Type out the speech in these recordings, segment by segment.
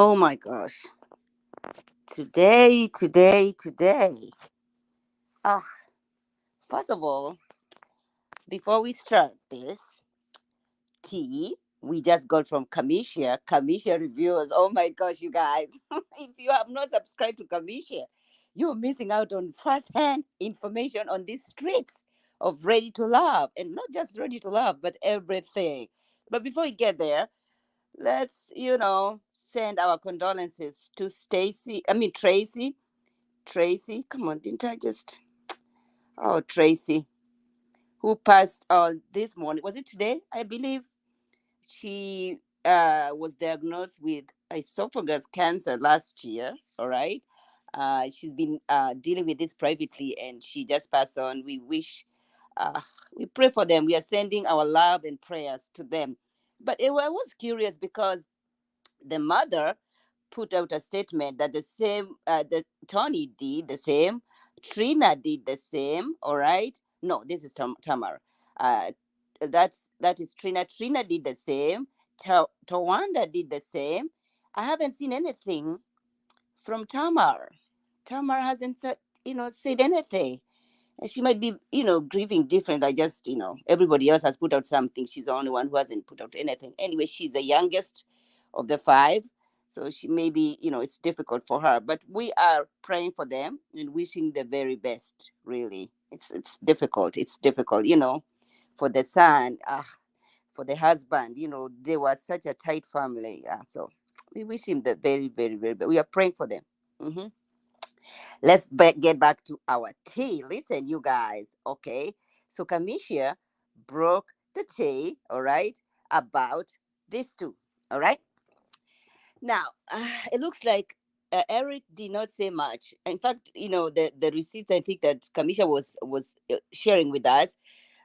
Oh my gosh. Today. Ah, first of all, before we start this, tea we just got from Kamisha. Kamisha reviews. Oh my gosh, you guys. If you have not subscribed to Kamisha, you're missing out on first-hand information on these streets of Ready to Love. And not just Ready to Love, but everything. But before we get there, let's send our condolences to Tracy. Tracy, come on, didn't I just? Oh, Tracy, who passed on this morning. Was it today? I believe she was diagnosed with esophagus cancer last year. All right. She's been dealing with this privately and she just passed on. Uh, we pray for them. We are sending our love and prayers to them. But I was curious because the mother put out a statement that that Tony did the same, Trina did the same. All right, no, this is Tamar. Uh, that is Trina. Trina did the same. Tawanda did the same. I haven't seen anything from Tamar. Tamar hasn't said anything. And she might be, grieving different. I just, everybody else has put out something. She's the only one who hasn't put out anything. Anyway, she's the youngest of the five. So she maybe, it's difficult for her. But we are praying for them and wishing the very best, really. It's difficult. It's difficult, for the son, for the husband, they were such a tight family. So we wish him the very, very, very best. We are praying for them. Hmm. Get back to our tea. Listen, you guys, okay? So Kamisha broke the tea, all right, about these two, all right? Now, it looks like Eric did not say much. In fact, the receipts I think that Kamisha was sharing with us.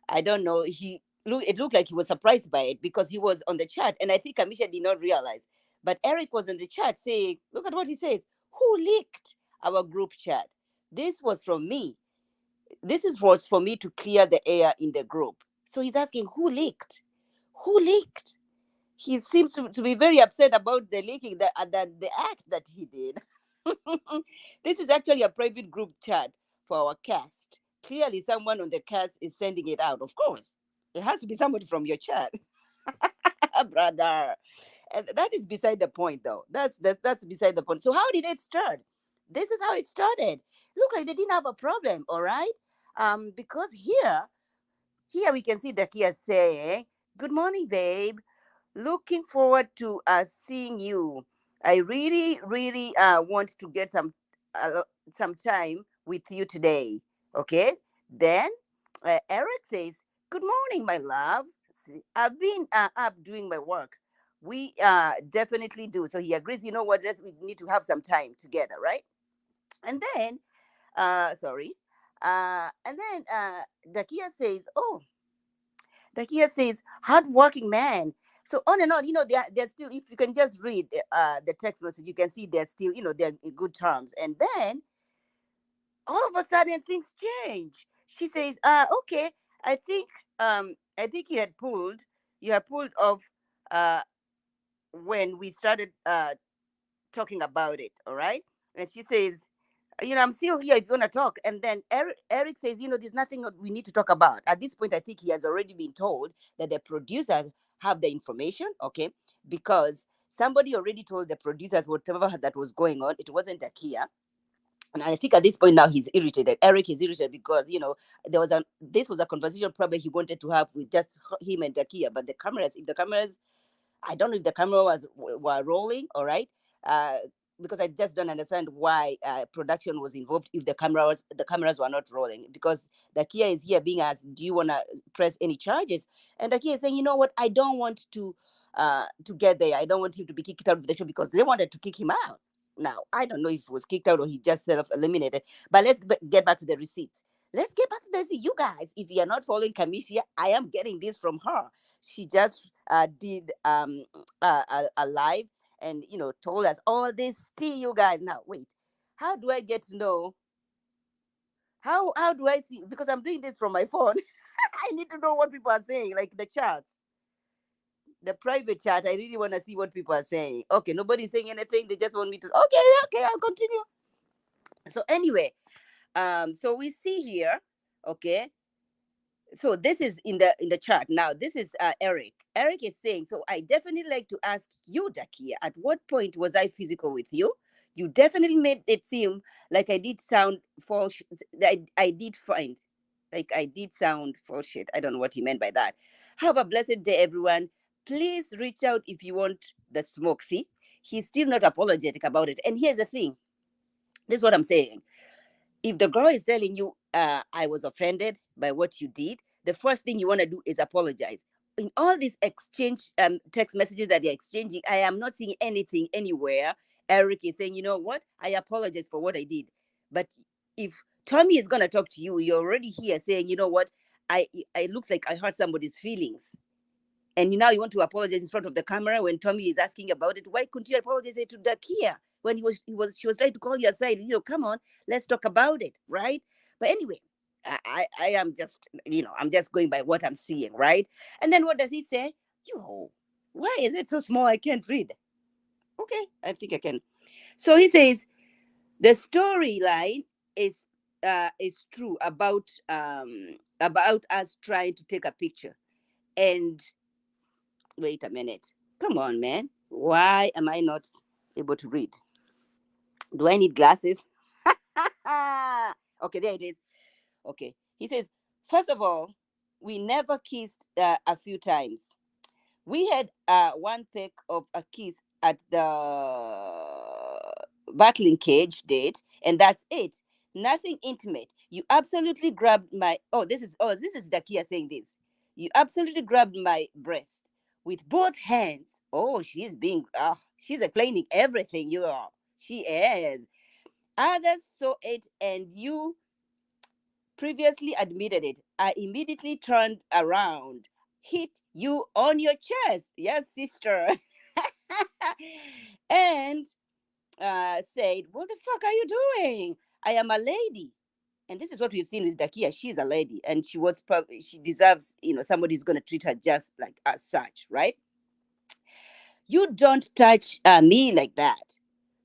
I don't know. It looked like he was surprised by it because he was on the chat, and I think Kamisha did not realize. But Eric was in the chat saying, "Look at what he says. Who leaked our group chat? This was from me. Was for me to clear the air in the group." So he's asking, "Who leaked? Who leaked?" He seems to be very upset about the leaking, the act that he did. This is actually a private group chat for our cast. Clearly, someone on the cast is sending it out. Of course, it has to be somebody from your chat, brother. And that is beside the point, though. That's beside the point. So how did it start? This is how it started. Look like they didn't have a problem, all right? Because here we can see Dakiya saying, "Good morning, babe. Looking forward to seeing you. I really, really want to get some time with you today." Okay. Then Eric says, "Good morning, my love. I've been up doing my work. We definitely do." So he agrees. You know what? We need to have some time together, right? And then, sorry. And then Dakia says, "Oh, Dakia says, hardworking man." So on and on, they're still, if you can just read the text message, you can see they're still, they're in good terms. And then all of a sudden things change. She says, okay, I think you had pulled off uh when we started talking about it, all right? And she says, "I'm still here if you want to talk." And then Eric says, "There's nothing we need to talk about." At this point, I think he has already been told that the producers have the information, okay? Because somebody already told the producers whatever that was going on. It wasn't Dakia. And I think at this point now he's irritated. Eric is irritated because this was a conversation probably he wanted to have with just him and Dakia. But if the cameras, I don't know if the camera were rolling, all right. Uh, because I just don't understand why production was involved if the cameras were not rolling. Because Dakia is here being asked, "Do you want to press any charges?" And Dakia is saying, "You know what? I don't want to get there. I don't want him to be kicked out of the show because they wanted to kick him out." Now I don't know if he was kicked out or he just self eliminated. But get back to the receipts. Let's get back to the receipt, you guys. If you are not following Kamisha, I am getting this from her. She just did a live and told us all this tea, you guys. Now wait, how do I get to know? How do I see? Because I'm doing this from my phone. I need to know what people are saying, like the charts. the private chat. I really want to see what people are saying. Okay, nobody's saying anything. They just want me to. Okay, I'll continue. So anyway, so we see here. Okay, so this is in the chart now. This is Eric. Eric is saying, so I definitely like to ask you, Dakiya, at what point was I physical with you? You definitely made it seem like I did sound false. I did find like I did sound full shit. I don't know what he meant by that. Have a blessed day, everyone. Please reach out if you want the smoke. See, he's still not apologetic about it. And here's the thing, this is what I'm saying. If the girl is telling you, I was offended by what you did, the first thing you want to do is apologize. In all these exchange text messages that they're exchanging, I am not seeing anything anywhere. Eric is saying, you know what? I apologize for what I did. But if Tommy is gonna talk to you, you're already here saying, you know what? I it looks like I hurt somebody's feelings. And now you want to apologize in front of the camera when Tommy is asking about it. Why couldn't you apologize to Dakiya when she was trying to call you aside? Come on, let's talk about it, right? But anyway, I am just I'm just going by what I'm seeing, right? And then what does he say? Yo, why is it so small? I can't read. Okay, I think I can. So he says the storyline is true about us trying to take a picture. And wait a minute. Come on, man. Why am I not able to read? Do I need glasses? Okay, there it is. Okay. He says, first of all, we never kissed a few times. We had one peck of a kiss at the battling cage date, and that's it. Nothing intimate. You absolutely grabbed my. This is Dakiya saying this. You absolutely grabbed my breast with both hands. Oh, she's explaining everything. You are. She is. Others saw it, and you previously admitted it. I immediately turned around, hit you on your chest. Yes, sister. And said, what the fuck are you doing? I am a lady. And this is what we've seen with Dakiya. She's a lady, and she deserves, somebody's going to treat her just like as such, right? You don't touch me like that.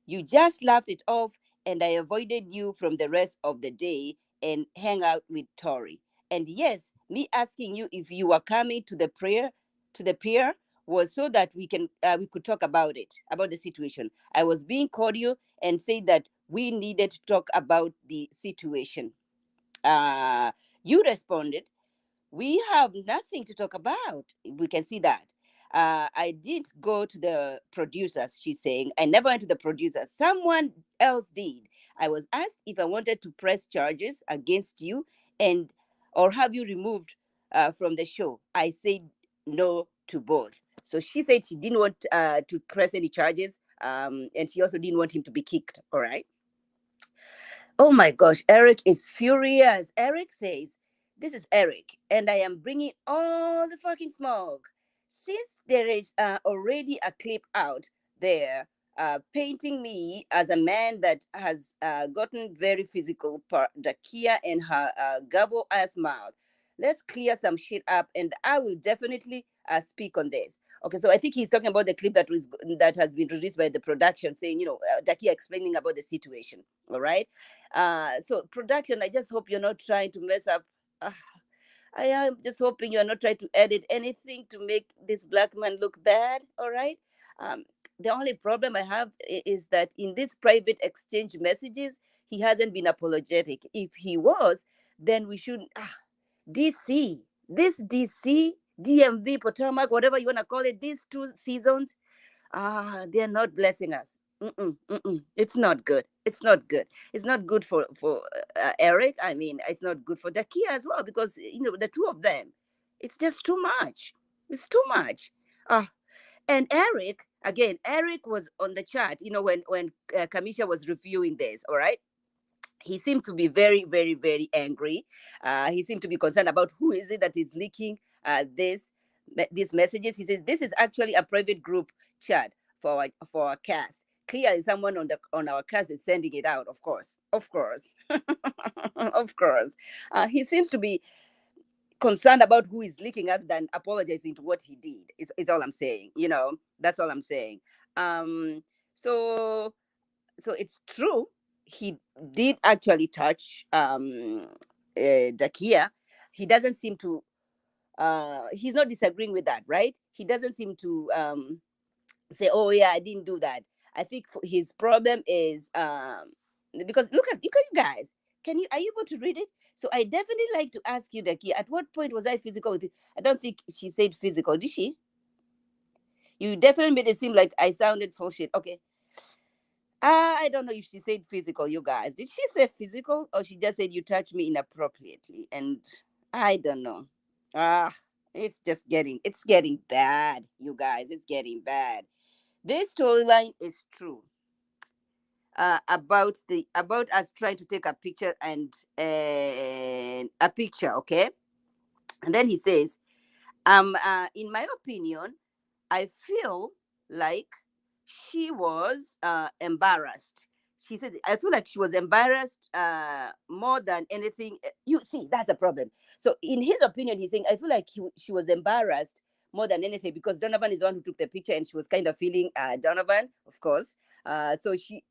You just laughed it off, and I avoided you from the rest of the day and hang out with Tori. And yes, me asking you if you were coming to the pier, was so that we could talk about it, about the situation. I was being cordial and said that we needed to talk about the situation. Uh, you responded, we have nothing to talk about. We can see that. I did go to the producers, she's saying. I never went to the producers. Someone else did. I was asked if I wanted to press charges against you and or have you removed from the show. I said no to both. So she said she didn't want to press any charges, and she also didn't want him to be kicked. All right. Oh my gosh, Eric is furious. Eric says, this is Eric, and I am bringing all the fucking smoke. Since there is already a clip out there painting me as a man that has gotten very physical per Dakiya and her gobble ass mouth. Let's clear some shit up, and I will definitely speak on this. Okay, so I think he's talking about the clip that has been released by the production, saying, Dakiya explaining about the situation. All right. So production, I just hope you're not trying to mess up. Uh, I am just hoping you're not trying to edit anything to make this black man look bad. All right. Um, the only problem I have is that in these private exchange messages, he hasn't been apologetic. If he was, then we should DC, this DC, DMV, Potomac, whatever you want to call it, these two seasons, they're not blessing us. It's not good. It's not good. It's not good for Eric. I mean, it's not good for Dakiya as well, because the two of them, it's just too much. It's too much. And Eric, again, Eric was on the chat. When Kamisha was reviewing this. All right. He seemed to be very, very, very angry. He seemed to be concerned about who is it that is leaking these messages. He says this is actually a private group chat for our cast. Clearly, someone on our cast is sending it out. Of course, of course. He seems to be concerned about who is leaking out than apologizing to what he did. It's all I'm saying. That's all I'm saying. Um, so so it's true. He did actually touch Dakia. He doesn't seem to. He's not disagreeing with that, right? He doesn't seem to say, "Oh yeah, I didn't do that." I think his problem is because look at you guys. Are you able to read it? So I definitely like to ask you, Daki, at what point was I physical with you? I don't think she said physical, did she? You definitely made it seem like I sounded full shit. Okay. I don't know if she said physical, you guys. Did she say physical or she just said you touched me inappropriately? And I don't know. Ah, it's getting bad, you guys. It's getting bad. This storyline is true. About us trying to take a picture and a picture, okay? And then he says, in my opinion, I feel like she was embarrassed. She said, I feel like she was embarrassed more than anything. You see, that's a problem. So, in his opinion, he's saying, I feel like she was embarrassed more than anything because Donovan is the one who took the picture and she was kind of feeling Donovan, of course. So he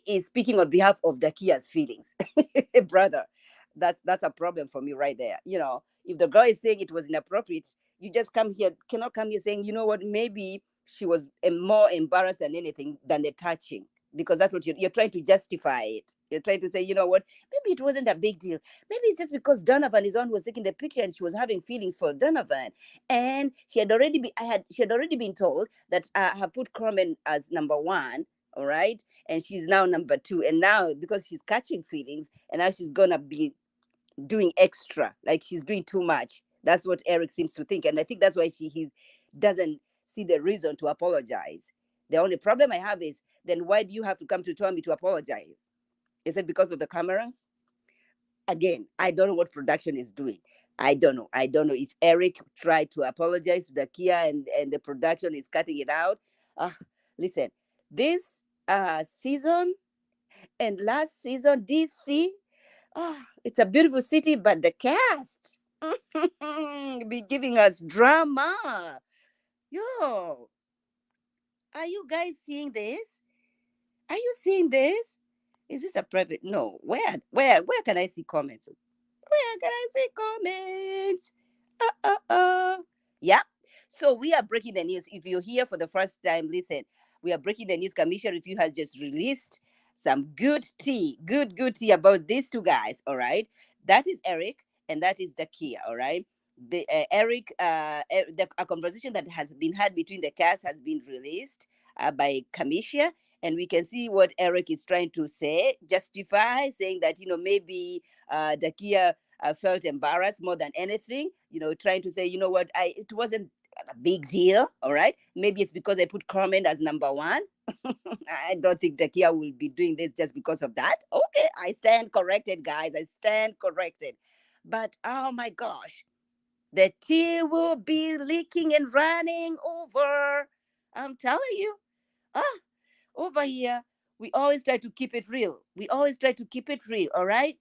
is speaking on behalf of Dakia's feelings, brother. That's a problem for me right there. If the girl is saying it was inappropriate, you just cannot come here saying, you know what, maybe she was more embarrassed than anything than the touching, because that's what you're trying to justify it. You're trying to say, you know what, maybe it wasn't a big deal. Maybe it's just because Donovan is on who was taking the picture and she was having feelings for Donovan, and she had already been told that I put Carmen as number one. All right, and she's now number two, and now because she's catching feelings, and now she's gonna be doing extra, like she's doing too much. That's what Eric seems to think, and I think that's why he doesn't see the reason to apologize. The only problem I have is, then why do you have to come to tell me to apologize? Is it because of the cameras? Again, I don't know what production is doing. I don't know if Eric tried to apologize to Dakia and the production is cutting it out. Listen, this season and last season, DC, it's a beautiful city, but the cast be giving us drama. Yo, are you guys seeing this? Are you seeing this? Is this a private? No. Where can I see comments? Where can I see comments? Yeah. So we are breaking the news. If you're here for the first time, listen. We are breaking the news. Commission Review has just released some good tea, good tea about these two guys. All right. That is Eric and that is Dakia. All right. The Eric, a conversation that has been had between the cast has been released by Kamisha, and we can see what Eric is trying to say, justify, saying that maybe Dakia felt embarrassed more than anything, trying to say, what, it wasn't a big deal, all right? Maybe it's because I put Carmen as number one. I don't think Dakia will be doing this just because of that. Okay, I stand corrected, guys. I stand corrected. But oh my gosh, the tea will be leaking and running over. I'm telling you. Ah, over here, we always try to keep it real. We always try to keep it real, all right?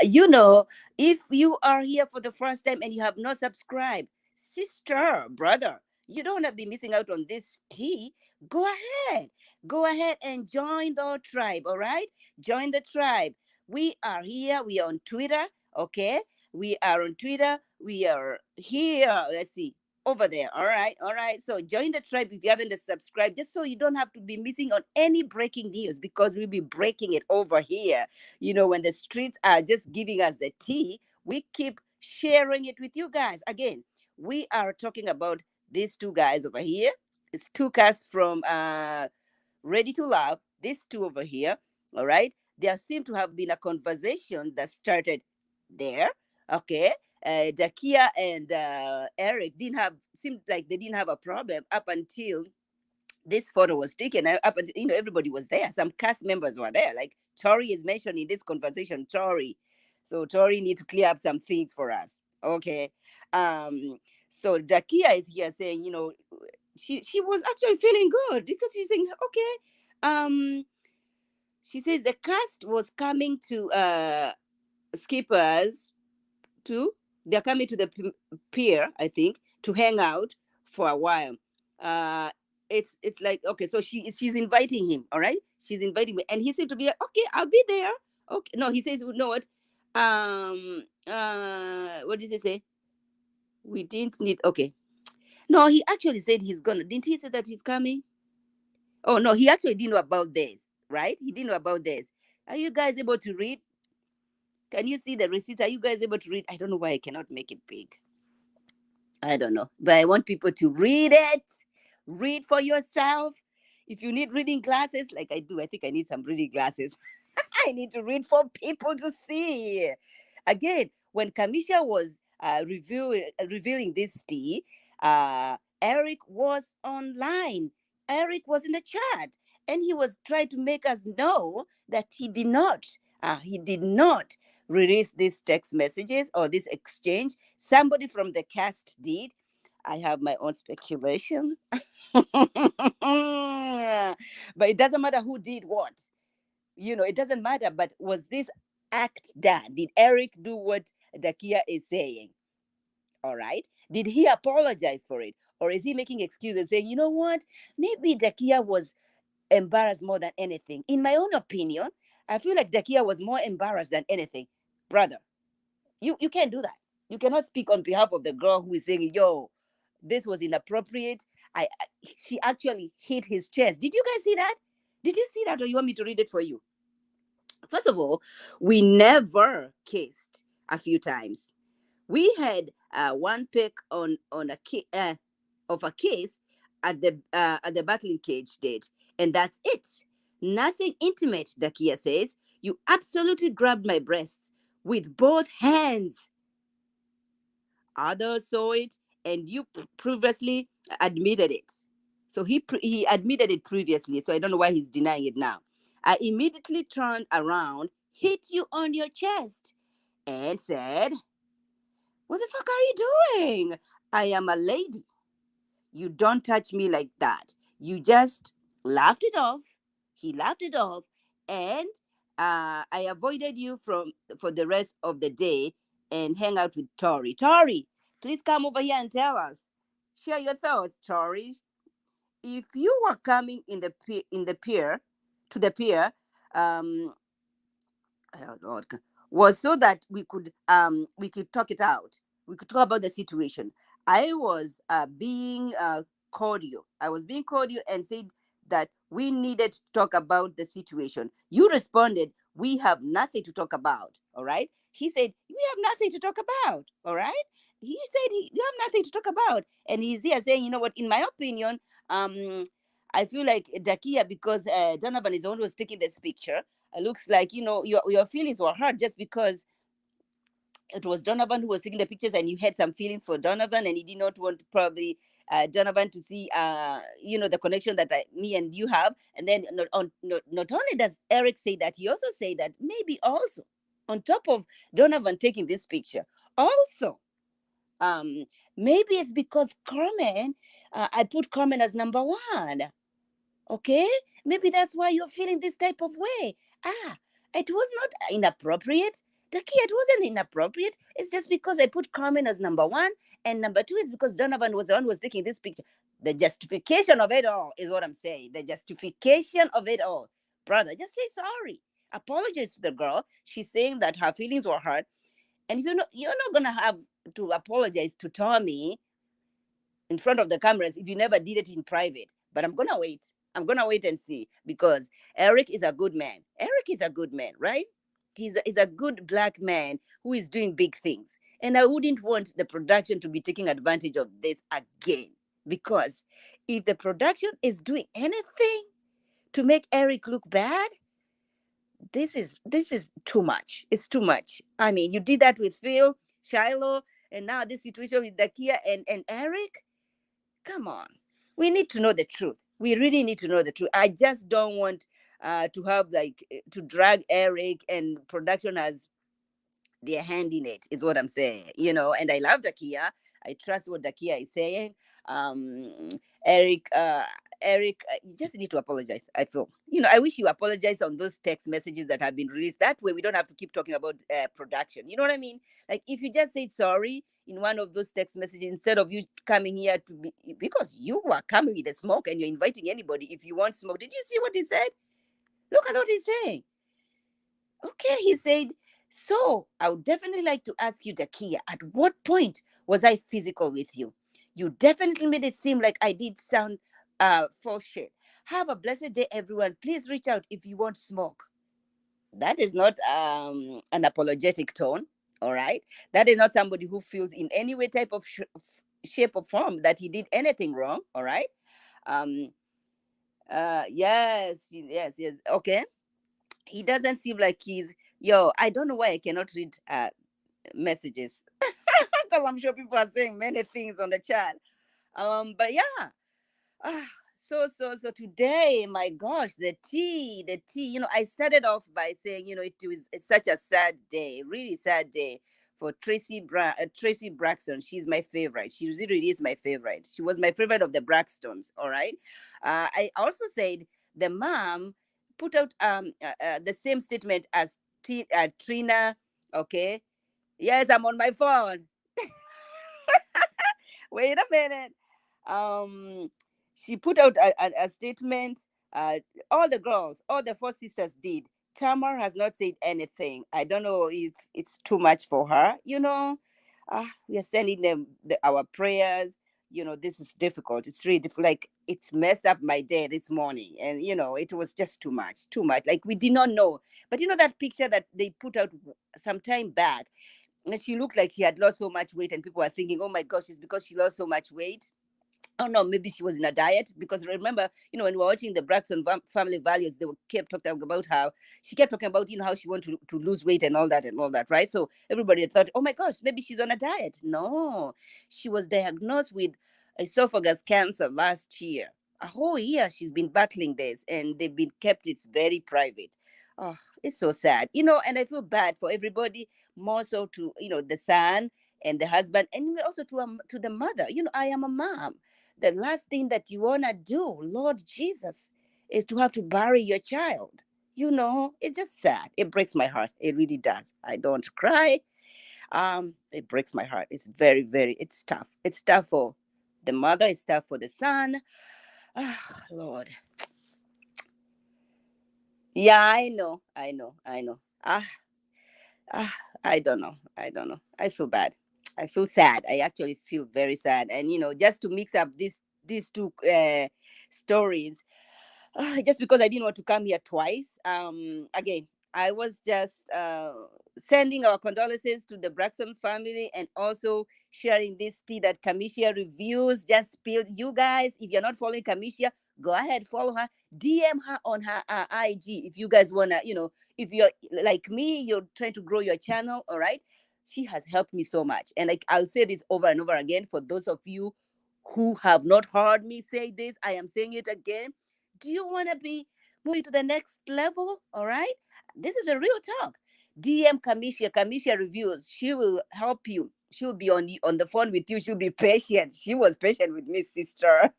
You know, if you are here for the first time and you have not subscribed, sister, brother, you don't want to be missing out on this tea. Go ahead. Go ahead and join the tribe, all right? Join the tribe. We are here. We are on Twitter, okay? We are on Twitter. We are here. Let's see. Over there. All right. All right. So join the tribe if you haven't subscribed, just so you don't have to be missing on any breaking news, because we'll be breaking it over here. When the streets are just giving us the tea, we keep sharing it with you guys. Again, we are talking about these two guys over here. It's two casts from Ready to Love. These two over here, all right? There seemed to have been a conversation that started there, okay? Dakia and Eric seemed like they didn't have a problem up until this photo was taken. Up until, everybody was there. Some cast members were there. Like Tori is mentioned in this conversation. Tori, so Tori need to clear up some things for us. Okay. So Dakia is here saying, she was actually feeling good because she's saying, okay. She says the cast was coming to Skipper's to they're coming to the pier, I think, to hang out for a while. Uh, it's like, okay, so she's inviting him, all right? She's inviting me, and he seemed to be like, okay, I'll be there. Okay, no, he says, you know what? What did he say? We didn't need. Okay, no, he actually said he's gonna. Didn't he say that he's coming? Oh no, he actually didn't know about this, right? He didn't know about this. Are you guys able to read? Can you see the receipts? Are you guys able to read? I don't know why I cannot make it big. I don't know. But I want people to read it. Read for yourself. If you need reading glasses, like I do, I think I need some reading glasses. I need to read for people to see. Again, when Kamisha was revealing this tea, Eric was online. Eric was in the chat, and he was trying to make us know that he did not release these text messages or this exchange. Somebody from the cast did. I have my own speculation. But it doesn't matter who did what. It doesn't matter. But was this act done? Did Eric do what Dakiya is saying? All right. Did he apologize for it? Or is he making excuses saying, you know what? Maybe Dakiya was embarrassed more than anything. In my own opinion, I feel like Dakiya was more embarrassed than anything. Brother, you can't do that. You cannot speak on behalf of the girl who is saying, yo, this was inappropriate. She actually hit his chest. Did you guys see that? Did you see that, or you want me to read it for you? First of all, we never kissed a few times. We had one pic on of a kiss at the battling cage date, and that's it. Nothing intimate, Dakiya says. You absolutely grabbed my breasts with both hands. Others saw it, and you previously admitted it. So he admitted it previously. So I don't know why he's denying it now. I immediately turned around, hit you on your chest, and said, "What the fuck are you doing? I am a lady. You don't touch me like that." You just laughed it off. He laughed it off, and I avoided you for the rest of the day and hang out with Tori. Tori, please come over here and tell us. Share your thoughts, Tori. If you were coming in the pier to the pier, um, oh Lord, was so that we could talk it out. We could talk about the situation. I was being cordial. I was being cordial and said that we needed to talk about the situation. You responded, "We have nothing to talk about." All right. He said, "We have nothing to talk about." All right. He said, "You have nothing to talk about," and he's here saying, "You know what? In my opinion, I feel like Dakiya, because Donovan is the one who was taking this picture, looks like, your feelings were hurt just because it was Donovan who was taking the pictures, and you had some feelings for Donovan, and you did not want probably Donovan to see the connection that me and you have. And then not only does Eric say that, he also say that maybe also on top of Donovan taking this picture, also um maybe it's because Carmen, I put Carmen as number one. Okay, maybe that's why you're feeling this type of way. Ah, it was not inappropriate. Taki, it wasn't inappropriate. It's just because I put Carmen as number one, and number two is because Donovan was the one who was taking this picture. The justification of it all is what I'm saying. The justification of it all. Brother, just say sorry. Apologize to the girl. She's saying that her feelings were hurt. And you're not gonna have to apologize to Tommy in front of the cameras if you never did it in private. But I'm gonna wait. I'm gonna wait and see, because Eric is a good man. Eric is a good man, right? He's a good black man who is doing big things. And I wouldn't want the production to be taking advantage of this again. Because if the production is doing anything to make Eric look bad, this is too much. It's too much. I mean, you did that with Phil, Shiloh, and now this situation with Dakiya and Eric. Come on. We need to know the truth. We really need to know the truth. I just don't want to have to drag Eric and production as their hand in it, is what I'm saying. And I love Dakiya. I trust what Dakiya is saying. Um Eric Eric, you just need to apologize. I feel, I wish you apologize on those text messages that have been released. That way, we don't have to keep talking about production. You know what I mean? Like, if you just said sorry in one of those text messages instead of you coming here to be, because you are coming with the smoke and you're inviting anybody if you want smoke. Did you see what he said? Look at what he's saying. Okay, he said, so I would definitely like to ask you, Dakiya, at what point was I physical with you? You definitely made it seem like I did sound full shit. Have a blessed day, everyone. Please reach out if you want smoke. That is not an apologetic tone, all right? That is not somebody who feels in any way, type of shape or form that he did anything wrong, all right? Um, yes, yes, yes. Okay, he doesn't seem like he's, yo, I don't know why I cannot read messages because I'm sure people are saying many things on the chat. But yeah. Ah, so today, my gosh, the tea. I started off by saying, it was such a sad day, really sad day for Tracy Braxton. She's my favorite. She really is my favorite. She was my favorite of the Braxtons. All right. I also said the mom put out the same statement as Trina. Okay. Yes, I'm on my phone. Wait a minute. Um, she put out a statement. Uh, all the girls, all the four sisters did. Tamar has not said anything. I don't know if it's too much for her. We are sending them our prayers. This is difficult. It's really difficult. Like, it messed up my day this morning, and it was just too much, too much. Like, we did not know. But that picture that they put out some time back, and she looked like she had lost so much weight, and people were thinking, oh my gosh, it's because she lost so much weight. Oh no, maybe she was in a diet, because remember, when we were watching the Braxton family values, they kept talking about how she kept talking about, how she wanted to lose weight and all that, right? So everybody thought, oh my gosh, maybe she's on a diet. No, she was diagnosed with esophagus cancer last year. A whole year she's been battling this, and they've been kept it very private. Oh, it's so sad, and I feel bad for everybody, more so to the son and the husband, and also to the mother. I am a mom. The last thing that you want to do, Lord Jesus, is to have to bury your child. It's just sad. It breaks my heart. It really does. I don't cry. It breaks my heart. It's very, very, it's tough. It's tough for the mother. It's tough for the son. Ah, Lord. Yeah, I know. I know. I know. Ah, I don't know. I don't know. I feel bad. I feel sad. I actually feel very sad. And just to mix up these two stories, just because I didn't want to come here twice. Again, I was just sending our condolences to the Braxton family, and also sharing this tea that Kamisha reviews just spilled. You guys, if you're not following Kamisha, go ahead, follow her, DM her on her IG if you guys wanna, if you're like me, you're trying to grow your channel. All right, she has helped me so much, and like, I'll say this over and over again for those of you who have not heard me say this. I am saying it again. Do you want to be moving to the next level? All right. This is a real talk. DM Kamisha. Kamisha reviews. She will help you. She'll be on the phone with you. She'll be patient. She was patient with me, sister.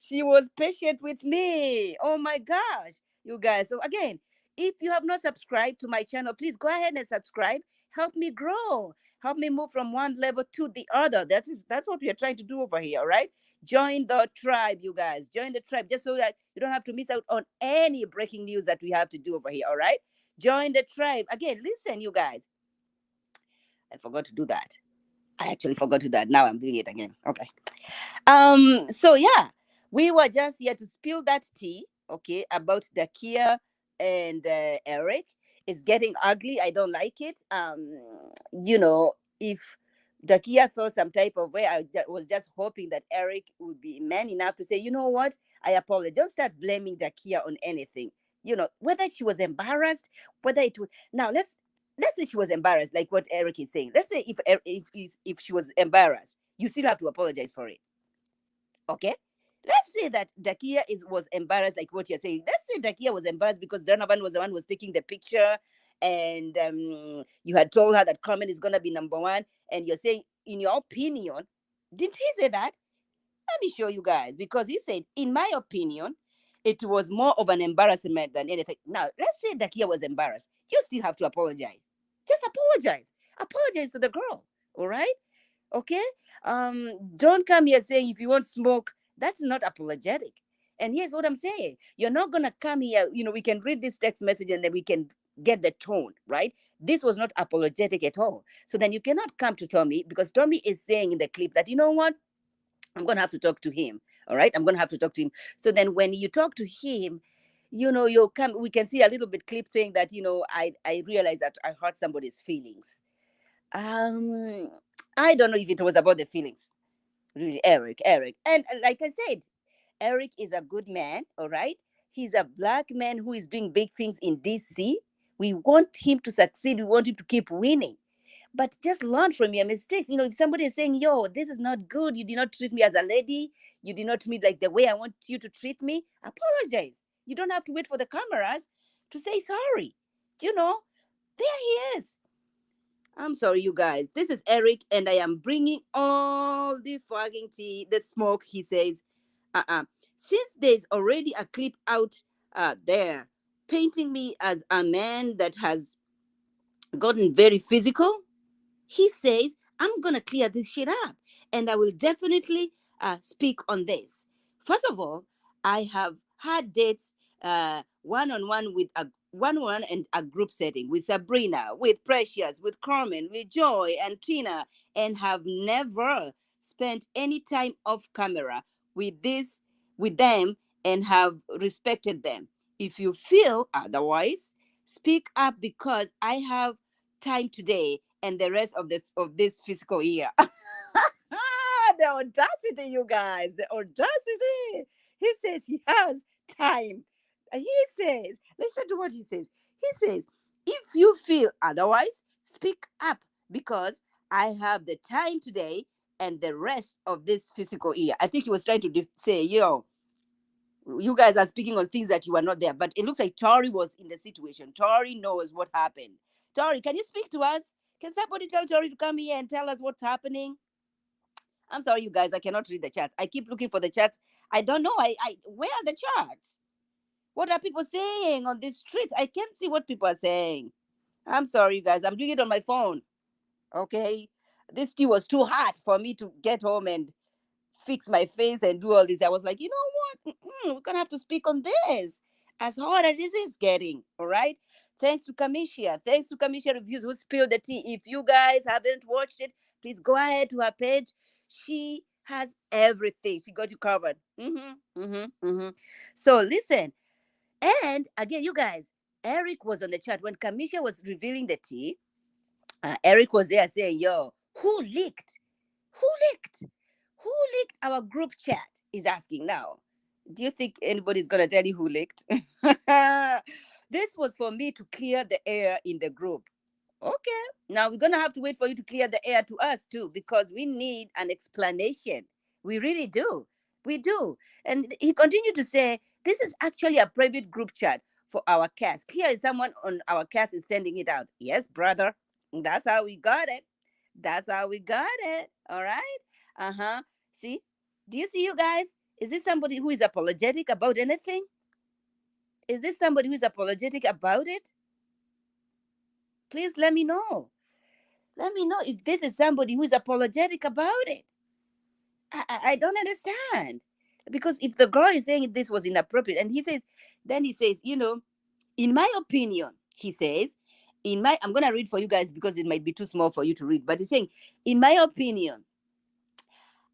She was patient with me. Oh my gosh, you guys. So again, if you have not subscribed to my channel, please go ahead and subscribe. Help me grow. Help me move from one level to the other. That's what we are trying to do over here, all right? Join the tribe, you guys. Join the tribe, just so that you don't have to miss out on any breaking news that we have to do over here, all right? Join the tribe. Again, listen, you guys. I forgot to do that. I actually forgot to do that. Now I'm doing it again. Okay. So yeah, we were just here to spill that tea, okay, about Dakiya and Eric. It's getting ugly. I don't like it. If Dakiya felt some type of way, was just hoping that Eric would be man enough to say, you know what, I apologize. Don't start blaming Dakiya on anything. Whether she was embarrassed, whether it was, now let's say she was embarrassed, like what Eric is saying. Let's say if she was embarrassed, you still have to apologize for it. Okay, let's say that Dakiya was embarrassed, like what you're saying. Let's say Dakiya was embarrassed because Donovan was the one who was taking the picture, and you had told her that Carmen is gonna be number one, and you're saying, in your opinion, didn't he say that? Let me show you guys, because he said, in my opinion, it was more of an embarrassment than anything. Now, let's say Dakiya was embarrassed. You still have to apologize. Just apologize. Apologize to the girl. All right? Okay? Don't come here saying if you want smoke. That's not apologetic. And here's what I'm saying. You're not gonna come here, we can read this text message and then we can get the tone, right? This was not apologetic at all. So then you cannot come to Tommy, because Tommy is saying in the clip that, you know what? I'm going to have to talk to him. All right. I'm going to have to talk to him. So then when you talk to him, you'll come, we can see a little bit clip saying that, I realized that I hurt somebody's feelings. Um, I don't know if it was about the feelings, really, Eric. And like I said, Eric is a good man. All right. He's a black man who is doing big things in DC. We want him to succeed. We want him to keep winning, but just learn from your mistakes. If somebody is saying, yo, this is not good, you did not treat me as a lady, you did not treat me like the way I want you to treat me, apologize. You don't have to wait for the cameras to say sorry. You know, there he is. I'm sorry, you guys. This is Eric, and I am bringing all the fucking tea, the smoke, he says. Since there's already a clip out there painting me as a man that has gotten very physical, he says, I'm going to clear this shit up, and I will definitely speak on this. First of all, I have had dates one on one with a one on one and a group setting with Sabrina, with Precious, with Carmen, with Joy and Tina, and have never spent any time off camera with this with them, and have respected them. If you feel otherwise, speak up, because I have time today and the rest of this fiscal year. The audacity, you guys, the audacity. He says he has time. He says, listen to what he says. He says, if you feel otherwise, speak up, because I have the time today and the rest of this fiscal year. I think he was trying to say, you guys are speaking on things that you were not there, but it looks like Tori was in the situation. Tori knows what happened. Tori, can you speak to us? Can somebody tell Tori to come here and tell us what's happening? I'm sorry, you guys, I cannot read the chats. I keep looking for the chats. I don't know. I where are the chats? What are people saying on the streets? I can't see what people are saying. I'm sorry, you guys. I'm doing it on my phone. Okay. This tea was too hot for me to get home and fix my face and do all this. I was like, you know what? We're gonna have to speak on this. As hard as this is getting, all right. Thanks to Kamisha. Thanks to Kamisha Reviews who spilled the tea. If you guys haven't watched it, please go ahead to her page. She has everything. She got you covered. So listen, and again, you guys, Eric was on the chat when Kamisha was revealing the tea. Eric was there saying, "Yo, who leaked? Who leaked? Who leaked our group chat?" Is asking now. Do you think anybody's gonna tell you who leaked? This was for me to clear the air in the group. Okay. Now we're gonna have to wait for you to clear the air to us too, because we need an explanation. We really do. We do. And he continued to say, this is actually a private group chat for our cast. Clearly someone on our cast is sending it out. Yes, brother. That's how we got it. That's how we got it. All right. Uh-huh. See? Do you see, you guys? Is this somebody who is apologetic about anything? Is this somebody who is apologetic about it? Please let me know. Let me know if this is somebody who is apologetic about it. I don't understand. Because if the girl is saying this was inappropriate, and then he says, in my opinion, he says, I'm going to read for you guys because it might be too small for you to read, but he's saying, in my opinion,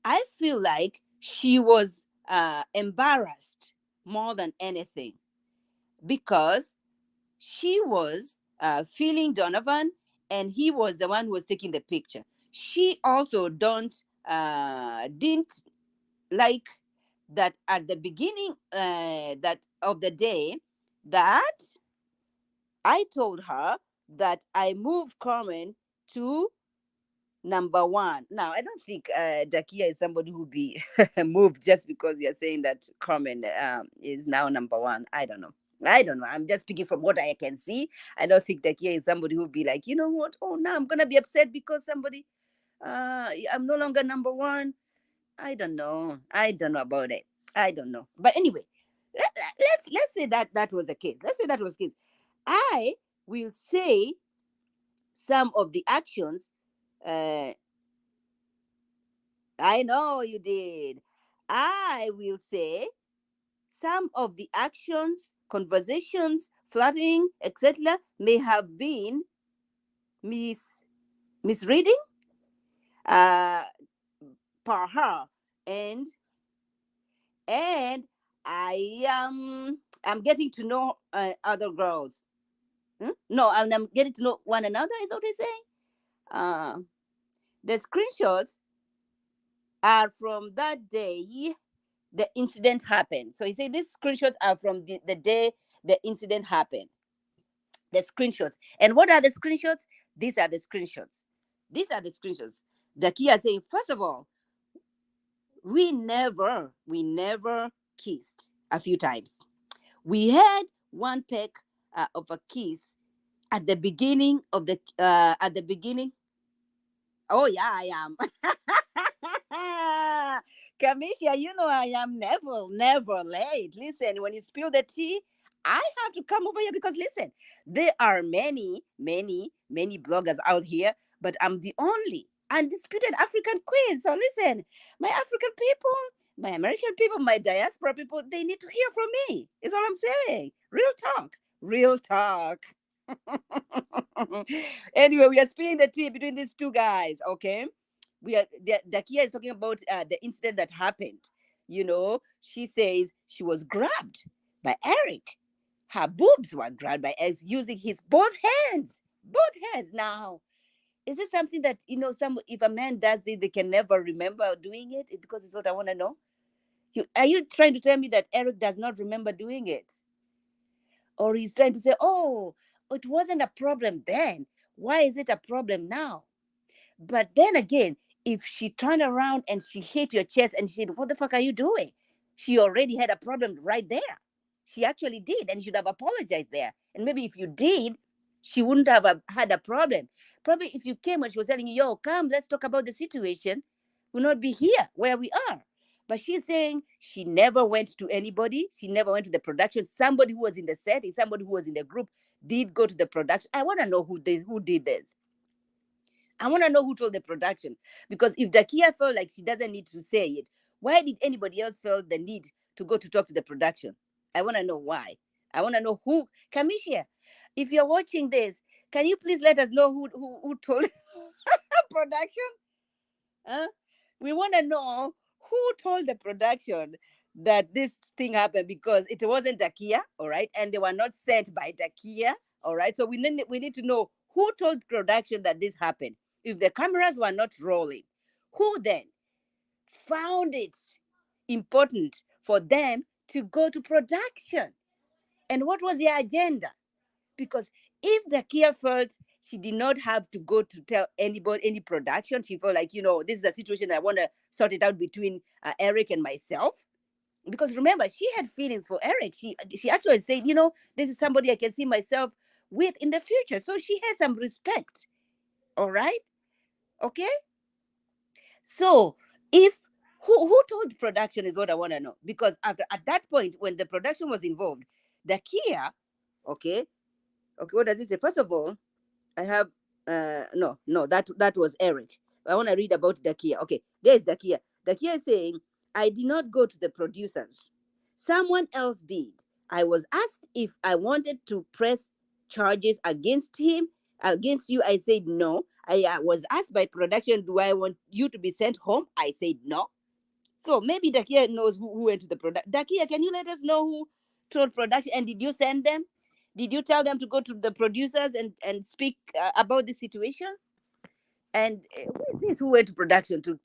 I feel like she was embarrassed more than anything, because she was feeling Donovan, and he was the one who was taking the picture. She also didn't like that at the beginning that of the day, that I told her that I moved Carmen to number one. Now, I don't think Dakiya is somebody who be moved just because you're saying that Carmen is now number one. I don't know. I'm just speaking from what I can see. I don't think Dakiya is somebody who be like, you know what? Oh, now I'm gonna be upset because somebody, I'm no longer number one. I don't know. I don't know about it. I don't know. But anyway, let's say that that was the case. Let's say that was the case. I will say some of the actions. Uh, I know you did. I will say some of the actions, conversations, flirting, etc., may have been misreading uh, per her, and and I'm getting to know other girls. Hmm? No, I'm getting to know one another. Is what I saying? Uh, the screenshots are from that day the incident happened. So he said these screenshots are from the day the incident happened. The screenshots. And what are the screenshots? These are the screenshots. These are the screenshots. Dakiya saying, first of all, we never kissed a few times. We had one peck of a kiss at the beginning of at the beginning. Oh yeah, I am. Kamisha, you know I am never late. Listen, when you spill the tea, I have to come over here because listen, there are many bloggers out here, but I'm the only undisputed African queen. So listen, my African people, my American people, my diaspora people, they need to hear from me. Is what I'm saying. Real talk. Real talk. Anyway, we are spilling the tea between these two guys. Okay, Dakiya is talking about the incident that happened. You know, she says she was grabbed by Eric. Her boobs were grabbed by Eric using his both hands. Both hands. Now, is it something that some if a man does this, they can never remember doing it? Because it's what I want to know. Are you trying to tell me that Eric does not remember doing it? Or he's trying to say, oh, it wasn't a problem then. Why is it a problem now? But then again, if she turned around and she hit your chest and she said, what the fuck are you doing? She already had a problem right there. She actually did, and you should have apologized there. And maybe if you did, she wouldn't have had a problem. Probably if you came and she was telling you, yo, come, let's talk about the situation, we'll not be here where we are. But she's saying she never went to anybody. She never went to the production. Somebody who was in the set, somebody who was in the group did go to the production. I want to know who did this. I want to know who told the production. Because if Dakiya felt like she doesn't need to say it, why did anybody else feel the need to go to talk to the production? I want to know why. I want to know who. Kamisha, if you're watching this, can you please let us know who told production? Huh? We want to know who told the production that this thing happened, because it wasn't Dakiya, all right, and they were not sent by Dakiya, all right. So we need to know who told production that this happened. If the cameras were not rolling, who then found it important for them to go to production, and what was their agenda? Because if Dakiya felt she did not have to go to tell anybody, any production, she felt like, this is a situation I want to sort it out between Eric and myself. Because remember, she had feelings for Eric. She actually said, this is somebody I can see myself with in the future. So she had some respect. All right. Okay. So if who told production is what I want to know. Because at that point, when the production was involved, Dakiya, okay, what does it say? First of all, I have no, that was Eric. I want to read about Dakiya. Okay, there's Dakiya. Dakiya is saying, I did not go to the producers. Someone else did. I was asked if I wanted to press charges against him, against you. I said no. I was asked by production, do I want you to be sent home? I said no. So maybe Dakiya knows who went to the production. Dakiya, can you let us know who told production, and did you send them? Did you tell them to go to the producers and speak about the situation? And who is this who went to production to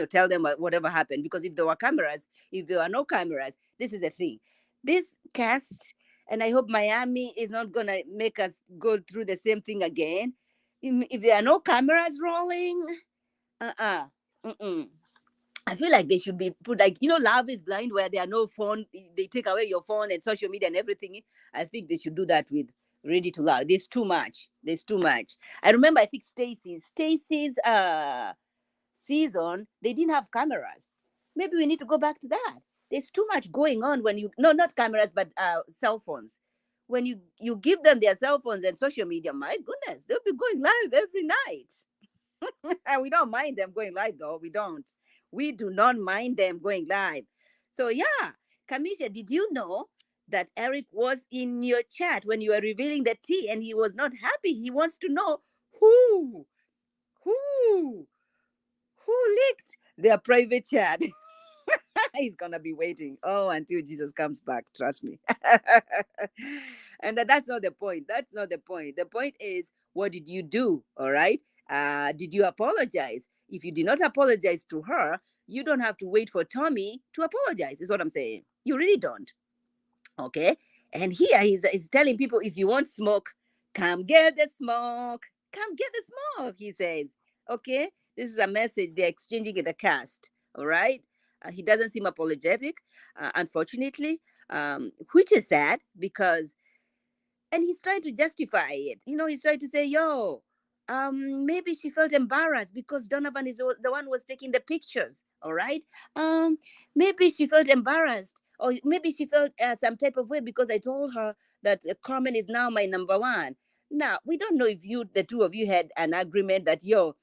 tell them whatever happened? Because if there were cameras, if there are no cameras, this is the thing. This cast, and I hope Miami is not gonna make us go through the same thing again. If there are no cameras rolling, mm-mm. I feel like they should be put, like, Love is Blind, where there are no phone, they take away your phone and social media and everything. I think they should do that with Ready to Love. There's too much. There's too much. I remember, I think Stacy's season, they didn't have cameras. Maybe we need to go back to that. There's too much going on when you, no, not cameras, but cell phones. When you give them their cell phones and social media, my goodness, they'll be going live every night. And we don't mind them going live, though. We don't. We do not mind them going live. So yeah, Kamisha, did you know that Eric was in your chat when you were revealing the tea, and he was not happy? He wants to know who, who, who leaked their private chat. He's gonna be waiting, oh, until Jesus comes back, trust me. And that's not the point. That's not the point. The point is, what did you do? All right. Did you apologize? If you did not apologize to her, you don't have to wait for Tommy to apologize, is what I'm saying. You really don't. Okay. And here he's telling people, if you want smoke, come get the smoke. Come get the smoke, he says. Okay. This is a message they're exchanging in the cast. All right. He doesn't seem apologetic, unfortunately, which is sad because, and he's trying to justify it. He's trying to say, yo, maybe she felt embarrassed because Donovan is the one who was taking the pictures. All right. Maybe she felt embarrassed, or maybe she felt some type of way because I told her that Carmen is now my number one. Now, we don't know if the two of you had an agreement that, yo,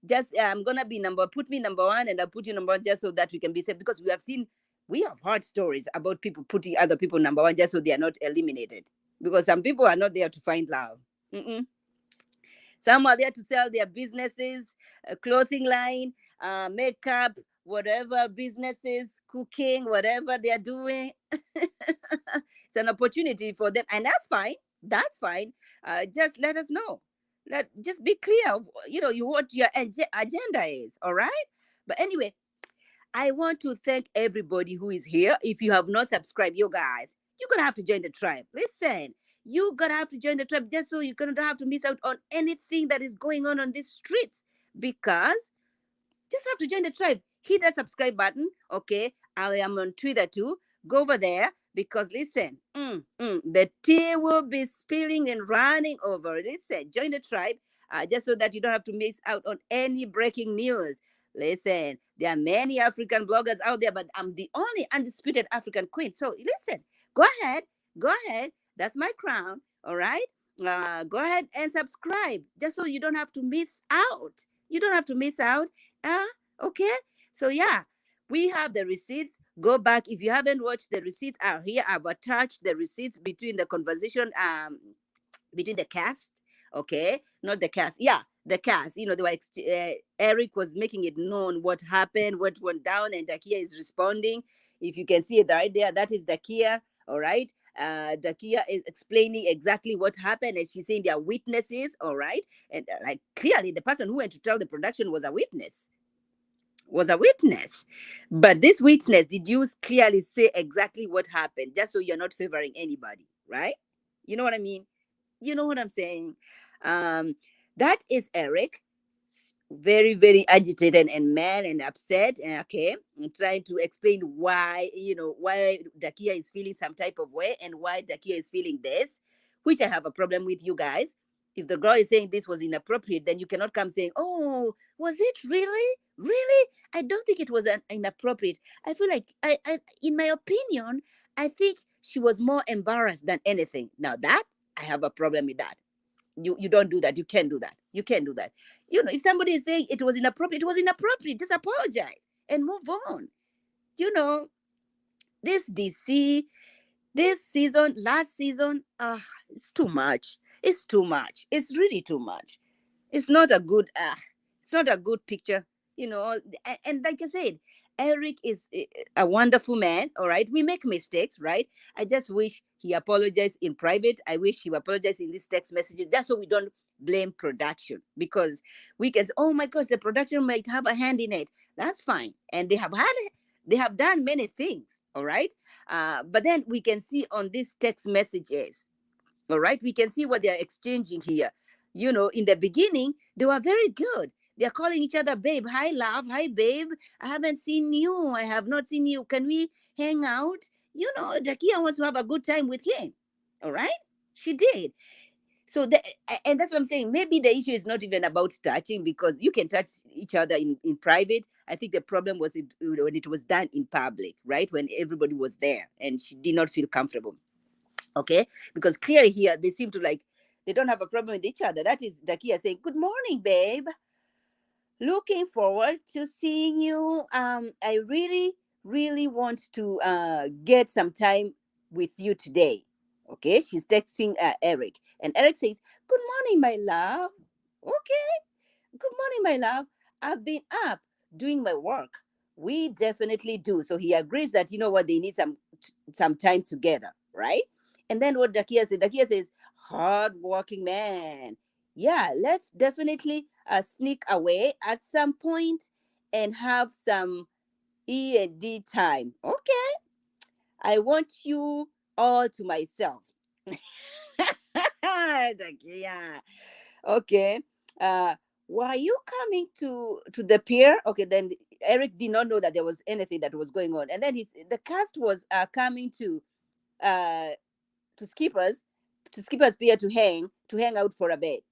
just I'm gonna be put me number one, and I'll put you number one just so that we can be safe. Because we have heard stories about people putting other people number one just so they are not eliminated. Because some people are not there to find love. Mm-mm. Some are there to sell their businesses, clothing line, makeup, whatever businesses, cooking, whatever they are doing. It's an opportunity for them, and that's fine. That's fine. Just let us know. Just be clear. What your agenda is. All right. But anyway, I want to thank everybody who is here. If you have not subscribed, you guys, you're gonna have to join the tribe. Listen, you're gonna have to join the tribe just so you don't have to miss out on anything that is going on these streets. Because just have to join the tribe. Hit that subscribe button. Okay, I am on Twitter too. Go over there because listen, the tea will be spilling and running over. Listen, join the tribe just so that you don't have to miss out on any breaking news. Listen, there are many African bloggers out there, but I'm the only undisputed African queen. So listen, go ahead, go ahead. That's my crown. All right. Go ahead and subscribe just so you don't have to miss out. You don't have to miss out. Okay. So yeah, we have the receipts. Go back if you haven't watched. The receipts are here. I've attached the receipts between the conversation between the cast. Okay, not the cast. Yeah, the cast. They were Eric was making it known what happened, what went down, and Dakiya is responding. If you can see it right there, that is Dakiya. All right. Dakiya is explaining exactly what happened, and she's saying they are witnesses. All right, and like clearly, the person who went to tell the production was a witness. But this witness, did you clearly say exactly what happened, just so you're not favoring anybody, right? You know what I mean? You know what I'm saying? Um, that is Eric, very, very agitated and mad and upset. And okay, I'm trying to explain why Dakiya is feeling some type of way and why Dakiya is feeling this, which I have a problem with, you guys. If the girl is saying this was inappropriate, then you cannot come saying, "Oh, was it really? Really? I don't think it was inappropriate. I feel like, in my opinion, I think she was more embarrassed than anything." Now that I have a problem with that. You don't do that. You can't do that. You can't do that. If somebody is saying it was inappropriate, it was inappropriate. Just apologize and move on. You know, this DC, this season, last season, it's too much. It's too much. It's really too much. It's not a good it's not a good picture. And like I said, Eric is a wonderful man. All right, we make mistakes, right? I just wish he apologized in private. I wish he apologized in these text messages. That's so we don't blame production, because we can say, oh my gosh, the production might have a hand in it. That's fine, and they have done many things. All right, but then we can see on these text messages, all right, we can see what they're exchanging here. In the beginning, they were very good. They're calling each other babe. Hi, love. Hi, babe. I haven't seen you. I have not seen you. Can we hang out? Dakiya wants to have a good time with him. All right? She did. So and that's what I'm saying. Maybe the issue is not even about touching, because you can touch each other in private. I think the problem was when it was done in public, right? When everybody was there and she did not feel comfortable. Okay, because clearly here they seem to like they don't have a problem with each other. That is Dakiya saying, "Good morning, babe. Looking forward to seeing you. I really, really want to get some time with you today." Okay, she's texting Eric, and Eric says, "Good morning, my love." Okay, good morning, my love. I've been up doing my work. We definitely do. So he agrees that, you know what, they need some time together, right? And then what Dakiya says, hard working man. Yeah, let's definitely sneak away at some point and have some E&D time. Okay, I want you all to myself. Dakiya. Okay. Uh, were you coming to the pier? Okay, then Eric did not know that there was anything that was going on, and then the cast was coming uh to Skipper's pier to hang out for a bit.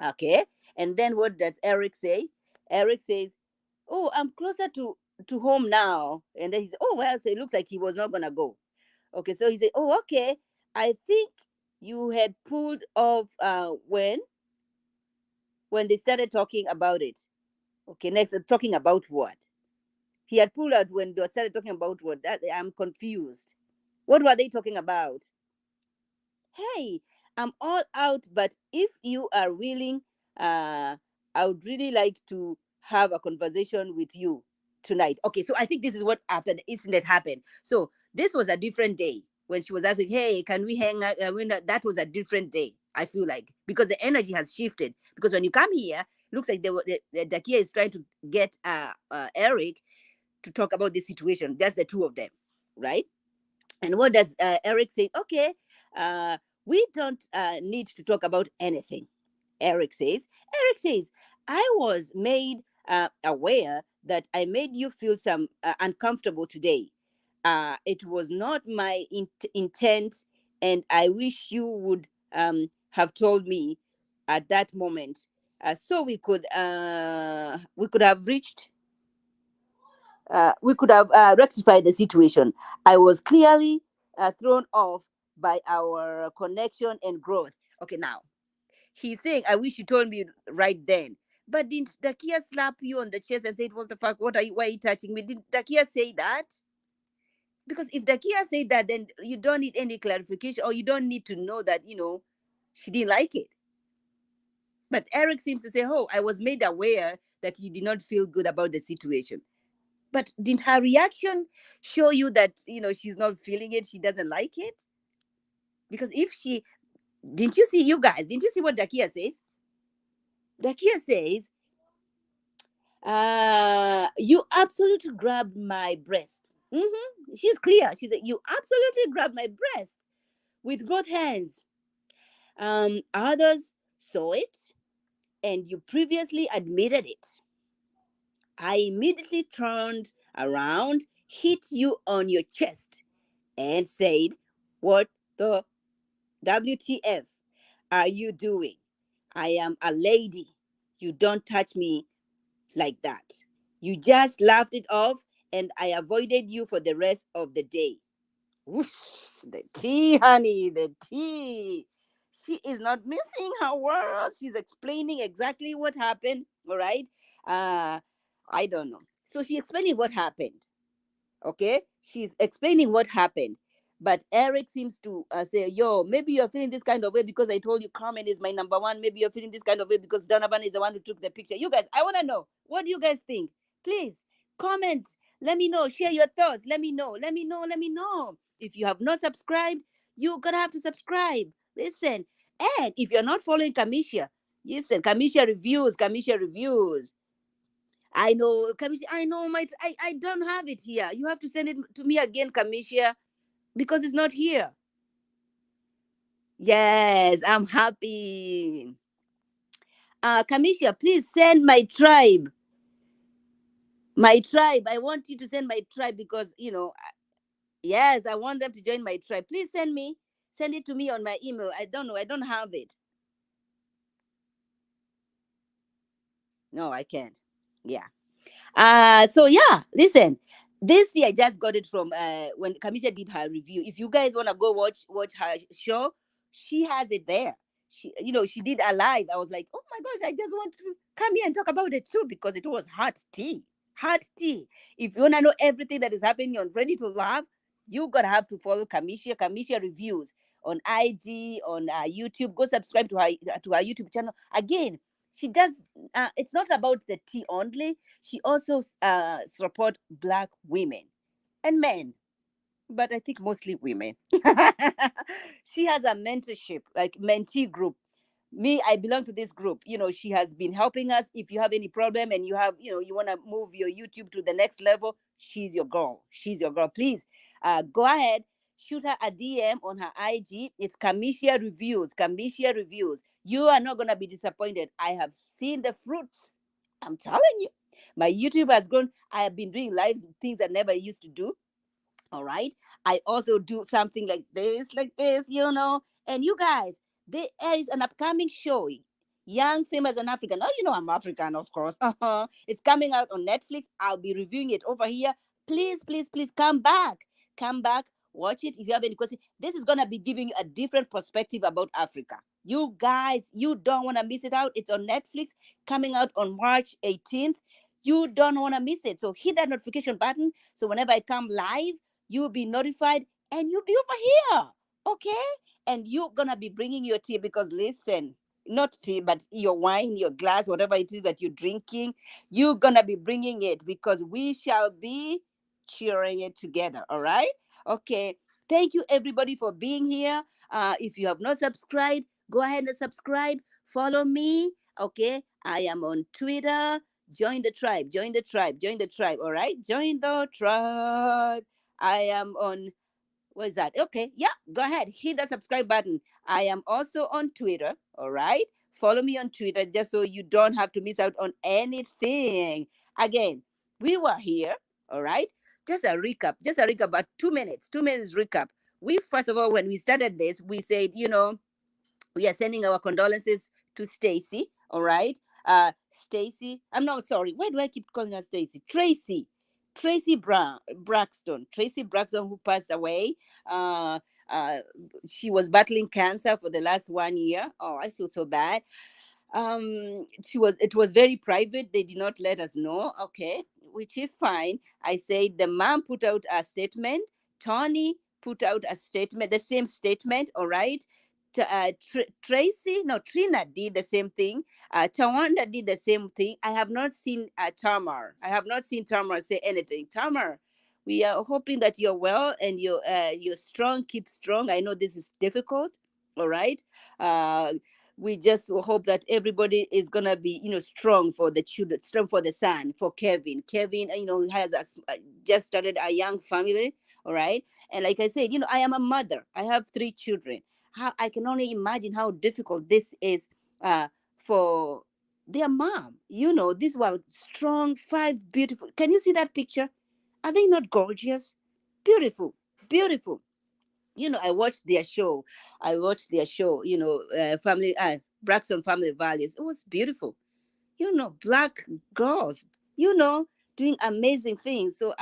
Okay, and then what does Eric say? Eric says, "Oh, I'm closer to home now," and then he said, "Oh well," so it looks like he was not gonna go. Okay, so he said, "Oh okay, I think you had pulled off when they started talking about it." Okay, next, talking about what? He had pulled out when they started talking about what? That I'm confused. What were they talking about? Hey, I'm all out, but if you are willing, I would really like to have a conversation with you tonight. Okay, so I think this is what after the incident happened. So this was a different day when she was asking, "Hey, can we hang out?" That was a different day. I feel like, because the energy has shifted. Because when you come here, looks like the Dakiya is trying to get Eric to talk about this situation. That's the two of them, right? And what does Eric say? Okay, we don't need to talk about anything. Eric says. Eric says, I was made aware that I made you feel some uncomfortable today. It was not my intent, and I wish you would have told me at that moment, so we could have reached we could have rectified the situation. I was clearly thrown off by our connection and growth. Okay, now he's saying, "I wish you told me right then." But didn't Dakiya slap you on the chest and say, "What the fuck? What are you? Why are you touching me?" Did Dakiya say that? Because if Dakiya said that, then you don't need any clarification, or you don't need to know that she didn't like it. But Eric seems to say, "Oh, I was made aware that you did not feel good about the situation." But didn't her reaction show you that she's not feeling it? She doesn't like it. Because if she didn't, you see, you guys, didn't you see what Dakiya says? Dakiya says, "You absolutely grabbed my breast." She's clear. She said, "You absolutely grabbed my breast with both hands. Others saw it, and you previously admitted it. I immediately turned around, hit you on your chest, and said, 'What the WTF are you doing? I am a lady. You don't touch me like that.' You just laughed it off, and I avoided you for the rest of the day." Oof, the tea, honey, the tea. She is not missing her words. She's explaining exactly what happened. All right. Uh, I don't know. So she's explaining what happened. Okay, she's explaining what happened, but Eric seems to say, "Yo, maybe you're feeling this kind of way because I told you Carmen is my number one. Maybe you're feeling this kind of way because Donovan is the one who took the picture." You guys, I want to know, what do you guys think? Please comment, let me know, share your thoughts, let me know. If you have not subscribed, you're gonna have to subscribe. Listen, and if you're not following Kamisha, listen, Kamisha reviews. I know, Kamisha. I know I don't have it here. You have to send it to me again, Kamisha, because it's not here. Yes, I'm happy. Kamisha, please send my tribe. My tribe. I want you to send my tribe because yes, I want them to join my tribe. Please send it to me on my email. I don't know. I don't have it. No, I can't. Yeah. So yeah, listen. This year I just got it from when Kamisha did her review. If you guys wanna go watch her show, she has it there. She did a live. I was like, oh my gosh, I just want to come here and talk about it too because it was hot tea. Hot tea. If you wanna know everything that is happening on Ready to Laugh, you gotta have to follow Kamisha. Kamisha reviews on IG, on YouTube. Go subscribe to her YouTube channel. Again, she does. It's not about the tea only. She also support Black women and men, but I think mostly women. She has a mentorship, like mentee group. Me, I belong to this group. She has been helping us. If you have any problem and you want to move your YouTube to the next level, she's your girl. She's your girl. Please, go ahead, shoot her a DM on her IG. It's Kamisha Reviews. Kamisha Reviews. You are not gonna be disappointed. I have seen the fruits. I'm telling you. My YouTube has grown. I have been doing lives, things I never used to do. All right. I also do something like this. And you guys, there is an upcoming show, Young, Famous, and African. Oh, I'm African, of course. It's coming out on Netflix. I'll be reviewing it over here. Please, please, please come back. Come back. Watch it. If you have any questions, this is going to be giving you a different perspective about Africa. You guys, you don't want to miss it out. It's on Netflix, coming out on March 18th. You don't want to miss it. So hit that notification button. So whenever I come live, you'll be notified and you'll be over here. Okay? And you're gonna be bringing your tea because listen, not tea, but your wine, your glass, whatever it is that you're drinking, you're gonna be bringing it because we shall be cheering it together. All right? Okay. Thank you everybody for being here. If you have not subscribed, go ahead and subscribe. Follow me. Okay. I am on Twitter. Join the tribe. Join the tribe. Join the tribe. All right. Join the tribe. I am on, what is that? Okay, yeah, go ahead. Hit the subscribe button. I am also on Twitter. All right. Follow me on Twitter just so you don't have to miss out on anything. Again, we were here. All right. Just a recap, about 2 minutes, 2 minutes recap. We, first of all, when we started this, we said, we are sending our condolences to Stacy. All right. Stacy. I'm not sorry. Why do I keep calling her Stacy? Tracy Braxton. Tracy Braxton, who passed away. Uh, uh, she was battling cancer for the last 1 year. Oh, I feel so bad. It was very private. They did not let us know. Okay, which is fine. I said the mom put out a statement. Tony put out a statement, the same statement. All right. Tracy, no, Trina did the same thing. Tawanda did the same thing. I have not seen Tamar. I have not seen Tamar say anything. Tamar, we are hoping that you're well and you're strong. Keep strong. I know this is difficult. All right. Uh, we just hope that everybody is gonna be, strong for the children, strong for the son, for Kevin, has just started a young family. All right. And like I said, I am a mother. I have 3 children. How I can only imagine how difficult this is for their mom. These were strong, 5 beautiful. Can you see that picture? Are they not gorgeous? Beautiful, beautiful. I watched their show. Family, Braxton Family Values. It was beautiful. Black girls, you know, doing amazing things. So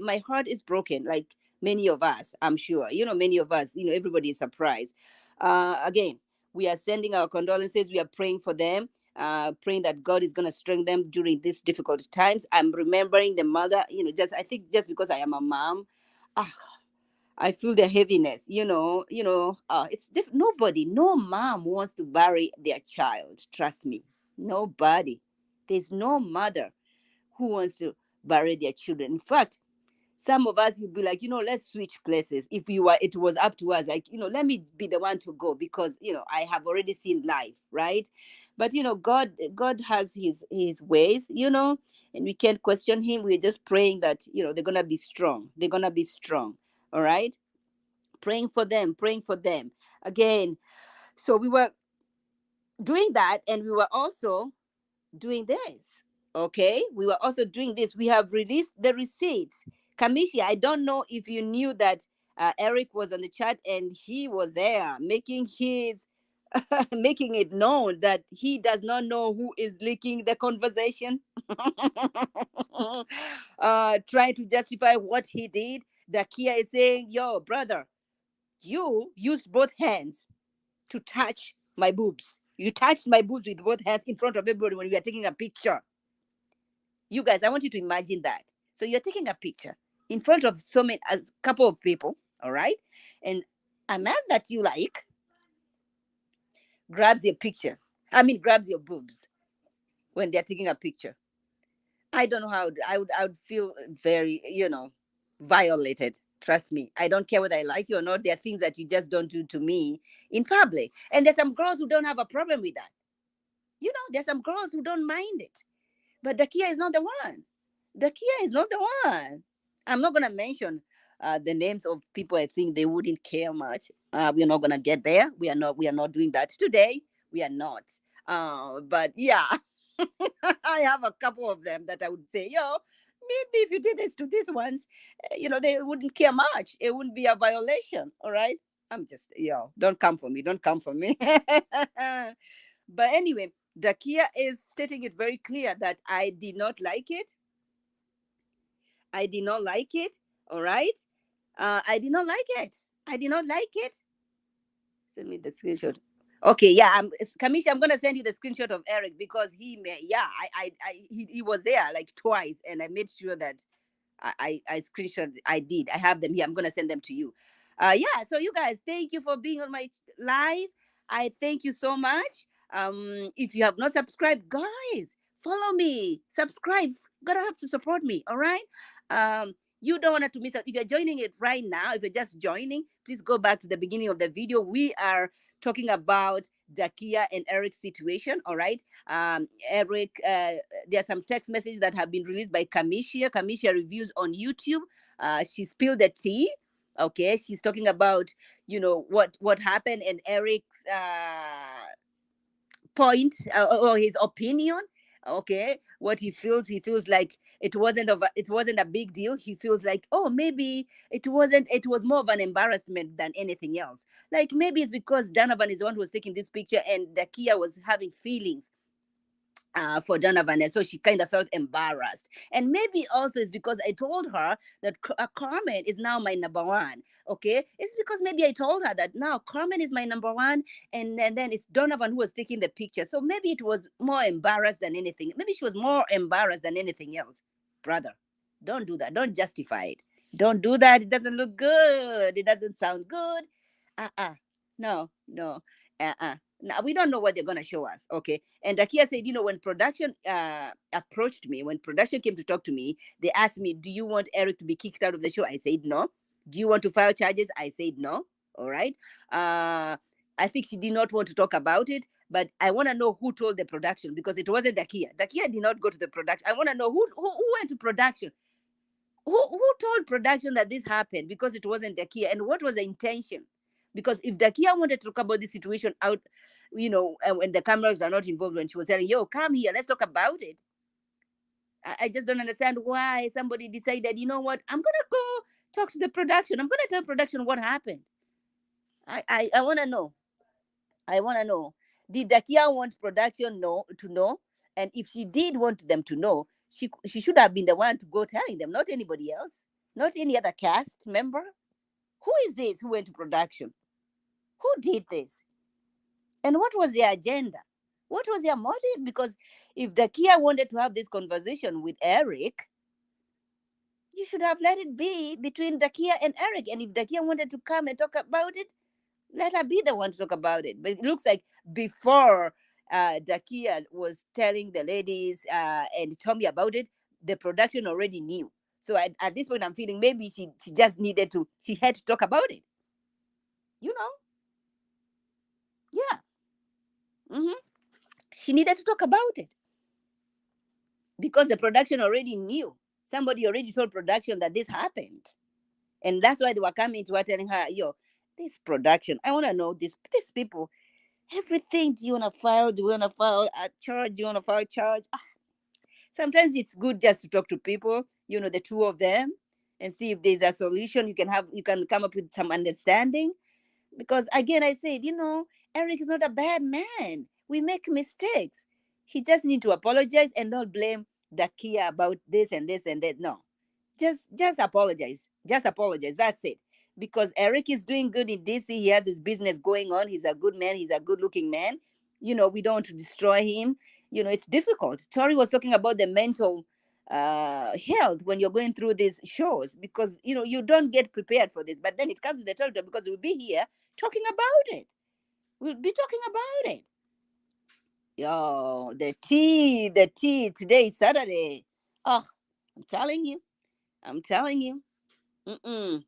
my heart is broken, like many of us, I'm sure. Many of us, everybody is surprised. Again, we are sending our condolences. We are praying for them, praying that God is going to strengthen them during these difficult times. I'm remembering the mother, I think just because I am a mom, ah, I feel the heaviness, nobody, no mom wants to bury their child. Trust me. Nobody. There's no mother who wants to bury their children. In fact, some of us would be like, let's switch places. If it was up to us, like, let me be the one to go because, I have already seen life, right? But God has his ways, and we can't question him. We're just praying that, they're gonna be strong. They're gonna be strong. All right. Praying for them again. So we were doing that, and we were also doing this. Okay, we were also doing this. We have released the receipts. Kamishi, I don't know if you knew that Eric was on the chat and he was there making his making it known that he does not know who is leaking the conversation, trying to justify what he did. Dakiya is saying, yo, brother, you used both hands to touch my boobs. You touched my boobs with both hands in front of everybody when we are taking a picture. You guys, I want you to imagine that. So you're taking a picture in front of so many, a couple of people, all right? And a man that you like grabs your picture. I mean, grabs your boobs when they're taking a picture. I don't know how I would feel very, violated. Trust me. I don't care whether I like you or not. There are things that you just don't do to me in public. And there's some girls who don't have a problem with that. There's some girls who don't mind it. But Dakiya is not the one. Dakiya is not the one. I'm not gonna mention the names of people I think they wouldn't care much. We're not gonna get there. We are not. We are not doing that today. We are not. But yeah, I have a couple of them that I would say, yo, maybe if you did this to these ones, they wouldn't care much. It wouldn't be a violation. All right. I'm just, don't come for me. Don't come for me. But anyway, Dakiya is stating it very clear that I did not like it. I did not like it. All right. I did not like it. I did not like it. Send me the screenshot. Okay, yeah, Kamisha, I'm gonna send you the screenshot of Eric because he was there like twice, and I made sure that I screenshot. I did. I have them here. I'm gonna send them to you. Yeah. So you guys, thank you for being on my live. I thank you so much. If you have not subscribed, guys, follow me. Subscribe. Gotta have to support me. All right. You don't want to miss out. If you're joining it right now, if you're just joining, please go back to the beginning of the video. We are talking about Dakiya and Eric's situation. All right. Eric, there are some text messages that have been released by Kamisha. Kamisha reviews on YouTube. She spilled the tea. Okay, she's talking about what happened and Eric's point or his opinion. Okay, what he feels like it wasn't a big deal. He feels like, oh, maybe it was more of an embarrassment than anything else. Like maybe it's because Donovan is the one who was taking this picture and Dakiya was having feelings for Donovan, and so she kind of felt embarrassed. And maybe also it's because I told her that Carmen is now my number one. Okay, it's because maybe I told her that now Carmen is my number one, and then it's Donovan who was taking the picture. So maybe it was more embarrassed than anything. Maybe she was more embarrassed than anything else. Brother, don't do that. Don't justify it. Don't do that. It doesn't look good. It doesn't sound good. No, no. Now we don't know what they're gonna show us. Okay. And Dakiya said, when production approached me, when production came to talk to me, they asked me, do you want Eric to be kicked out of the show? I said no. Do you want to file charges? I said no. All right. I think she did not want to talk about it, but I want to know who told the production because it wasn't Dakiya. Dakiya did not go to the production. I want to know who went to production. Who told production that this happened because it wasn't Dakiya, and what was the intention? Because if Dakiya wanted to talk about this situation out, when the cameras are not involved, when she was telling, yo, come here, let's talk about it. I just don't understand why somebody decided, you know what, I'm gonna go talk to the production. I'm gonna tell production what happened. I wanna know. I wanna know. Did Dakiya want production to know? And if she did want them to know, she should have been the one to go telling them, not anybody else, not any other cast member. Who is this who went to production? Who did this? And what was their agenda? What was their motive? Because if Dakiya wanted to have this conversation with Eric, you should have let it be between Dakiya and Eric. And if Dakiya wanted to come and talk about it, let her be the one to talk about it. But it looks like before Dakiya was telling the ladies and Tommy about it, the production already knew. So at this point, I'm feeling maybe she just she had to talk about it. You know? Yeah. Hmm. She needed to talk about it because the production already knew. Somebody already told production that this happened. And that's why they were coming to her telling her, yo, this production, I want to know these people, everything. Do you want to file? Do you want to file a charge? Do you want to file a charge? Sometimes it's good just to talk to people, the two of them, and see if there's a solution. You can come up with some understanding. Because again, I said, Eric is not a bad man. We make mistakes. He just need to apologize and not blame Dakia about this and this and that. No, just apologize. Just apologize. That's it. Because Eric is doing good in DC. He has his business going on. He's a good man. He's a good looking man. We don't want to destroy him. It's difficult. Tori was talking about the mental health when you're going through these shows, because you don't get prepared for this, but then it comes to the territory, because we'll be here talking about it. We'll be talking about it. Yo, the tea. Today is Saturday. Oh, I'm telling you. I'm telling you. Mm-mm.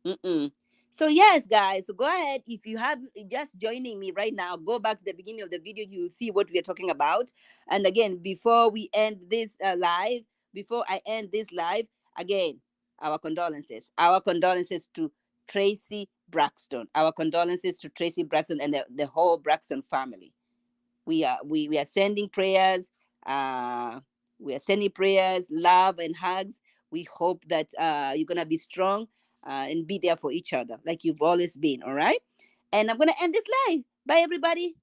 Mm-mm. So yes, guys, so go ahead. If you have just joining me right now, go back to the beginning of the video. You will see what we are talking about. And again, before we end this live, before I end this live, again, our condolences. Our condolences to Tracy Braxton. Our condolences to Tracy Braxton and the whole Braxton family. We are sending prayers. uh we are sending prayers, love and hugs. We hope that you're gonna be strong, and be there for each other like you've always been. All right, and I'm gonna end this live. Bye everybody.